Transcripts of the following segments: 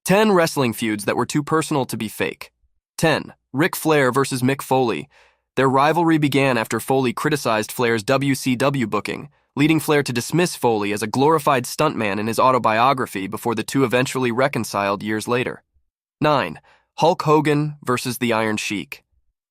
10 wrestling feuds that were too personal to be fake. 10. Ric Flair versus Mick Foley. Their rivalry began after Foley criticized Flair's WCW booking, leading Flair to dismiss Foley as a glorified stuntman in his autobiography before the two eventually reconciled years later. 9. Hulk Hogan versus the Iron Sheik.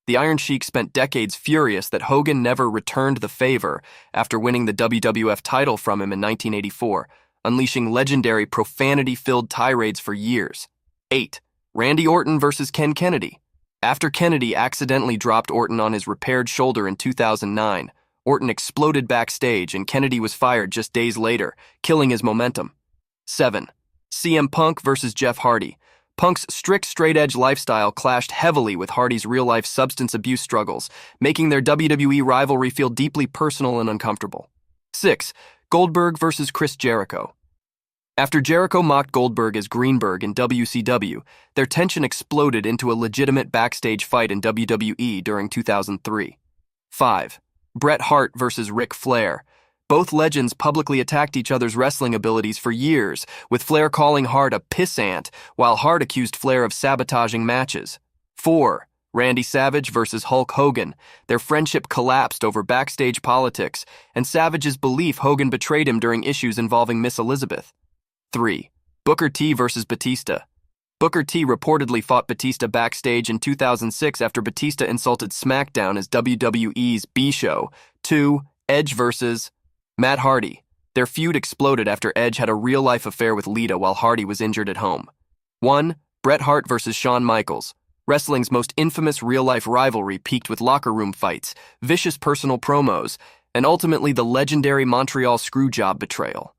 The Iron Sheik spent decades furious that Hogan never returned the favor after winning the WWF title from him in 1984, unleashing legendary profanity-filled tirades for years. 8. Randy Orton versus Ken Kennedy. After Kennedy accidentally dropped Orton on his repaired shoulder in 2009, Orton exploded backstage and Kennedy was fired just days later, killing his momentum. 7. CM Punk versus Jeff Hardy. Punk's strict straight-edge lifestyle clashed heavily with Hardy's real-life substance abuse struggles, making their WWE rivalry feel deeply personal and uncomfortable. 6. Goldberg versus Chris Jericho. After Jericho mocked Goldberg as Greenberg in WCW, their tension exploded into a legitimate backstage fight in WWE during 2003. 5. Bret Hart versus Ric Flair. Both legends publicly attacked each other's wrestling abilities for years, with Flair calling Hart a pissant, while Hart accused Flair of sabotaging matches. 4. Randy Savage versus Hulk Hogan. Their friendship collapsed over backstage politics, and Savage's belief Hogan betrayed him during issues involving Miss Elizabeth. 3. Booker T versus Batista. Booker T reportedly fought Batista backstage in 2006 after Batista insulted SmackDown as WWE's B-Show. 2. Edge versus Matt Hardy. Their feud exploded after Edge had a real-life affair with Lita while Hardy was injured at home. 1. Bret Hart versus Shawn Michaels. Wrestling's most infamous real-life rivalry peaked with locker room fights, vicious personal promos, and ultimately the legendary Montreal Screwjob betrayal.